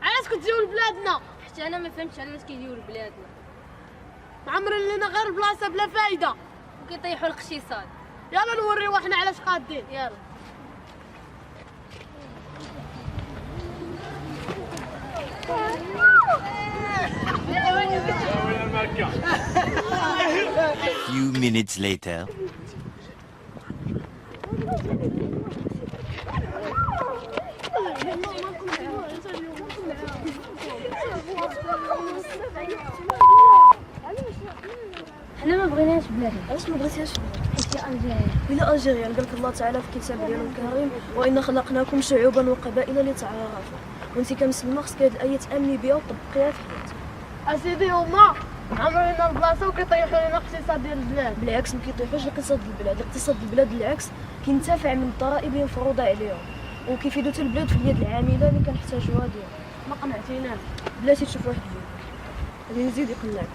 علاش كتجيو لبلادنا؟ حتى انا ما فهمتش علاش كيجيو لبلادنا. معمر لنا غير بلاصه بلا فايده وكيطيحوا الاقتصاد. يلا نوريو احنا علاش قادين. يلا Few minutes later. حنا ما بغيناش بلادنا. علاش ما بغيتيهاش؟ حيت هي الجزائر. إلى ألجيريا قال لك الله تعالى في الكتاب ديالو الكريم وإنا خلقناكم شعوبا وقبائل لتعارفوا، وانت كمسلمه خصك هاد الآية تأمني بها وتطبقيها في حياتك. اسيدي هما معمر لنا البلاصه وكيطيحوا لنا الاقتصاد ديال البلاد. بالعكس ما كيطيحوش اقتصاد البلاد، اقتصاد البلاد بالعكس كينتفع من الضرائب اللي مفروضه عليهم وكيفيدوا حتى البلاد في اليد العامله اللي كنحتاجوها ديالهم. ما قنعتيناش. بلاتي تشوف واحد الفيديو غادي نزيد يقنعك.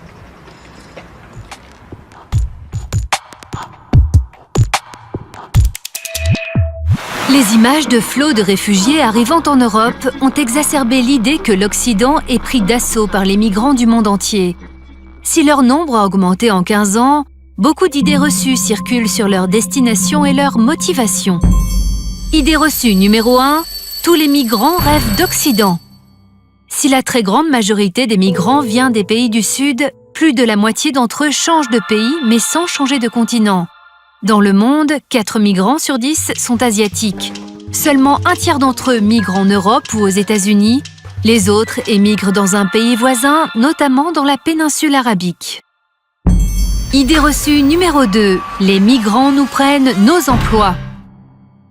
Les images de flots de réfugiés arrivant en Europe ont exacerbé l'idée que l'Occident est pris d'assaut par les migrants du monde entier. Si leur nombre a augmenté en 15 ans, beaucoup d'idées reçues circulent sur leur destination et leur motivation. Idée reçue numéro 1, tous les migrants rêvent d'Occident. Si la très grande majorité des migrants vient des pays du Sud, plus de la moitié d'entre eux changent de pays mais sans changer de continent. Dans le monde, 4 migrants sur 10 sont asiatiques. Seulement un tiers d'entre eux migrent en Europe ou aux États-Unis. Les autres émigrent dans un pays voisin, notamment dans la péninsule arabique. Idée reçue numéro 2. Les migrants nous prennent nos emplois.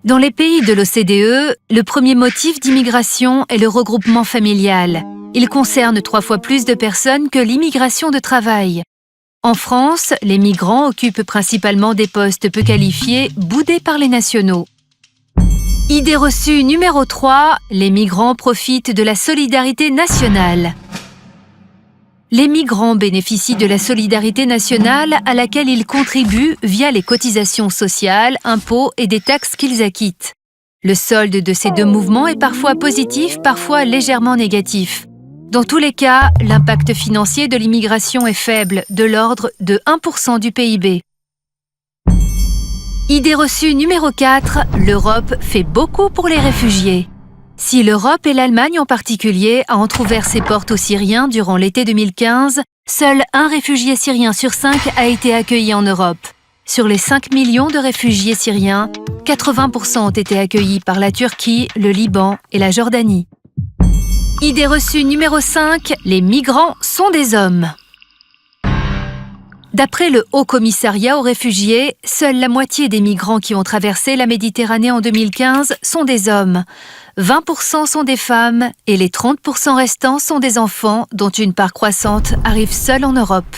Dans les pays de l'OCDE, le premier motif d'immigration est le regroupement familial. Il concerne 3 fois plus de personnes que l'immigration de travail. En France, les migrants occupent principalement des postes peu qualifiés, boudés par les nationaux. Idée reçue numéro 3, les migrants profitent de la solidarité nationale. Les migrants bénéficient de la solidarité nationale à laquelle ils contribuent via les cotisations sociales, impôts et des taxes qu'ils acquittent. Le solde de ces deux mouvements est parfois positif, parfois légèrement négatif. Dans tous les cas, l'impact financier de l'immigration est faible, de l'ordre de 1% du PIB. Idée reçue numéro 4, l'Europe fait beaucoup pour les réfugiés. Si l'Europe et l'Allemagne en particulier a entrouvert ses portes aux Syriens durant l'été 2015, seul un réfugié syrien sur 5 a été accueilli en Europe. Sur les 5 millions de réfugiés syriens, 80% ont été accueillis par la Turquie, le Liban et la Jordanie. Idée reçue numéro 5, les migrants sont des hommes. D'après le Haut Commissariat aux réfugiés, seule la moitié des migrants qui ont traversé la Méditerranée en 2015 sont des hommes. 20% sont des femmes et les 30% restants sont des enfants dont une part croissante arrive seule en Europe.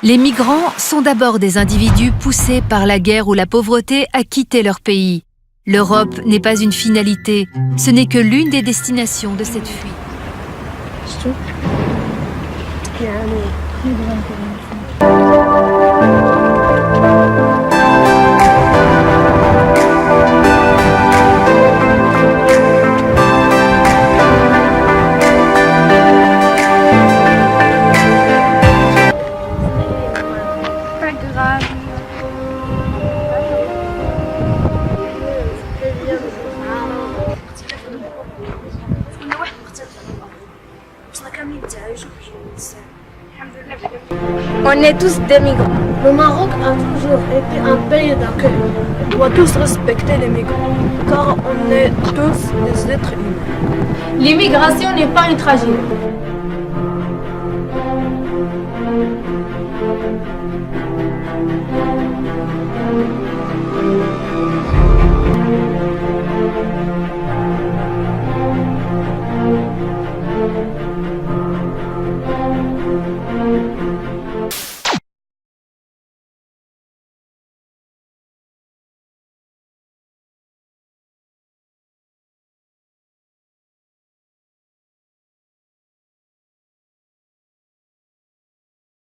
Les migrants sont d'abord des individus poussés par la guerre ou la pauvreté à quitter leur pays. L'Europe n'est pas une finalité, ce n'est que l'une des destinations de cette fuite. On est tous des migrants. Le Maroc a toujours été un pays d'accueil. On doit tous respecter les migrants, car on est tous des êtres humains. L'immigration n'est pas une tragédie.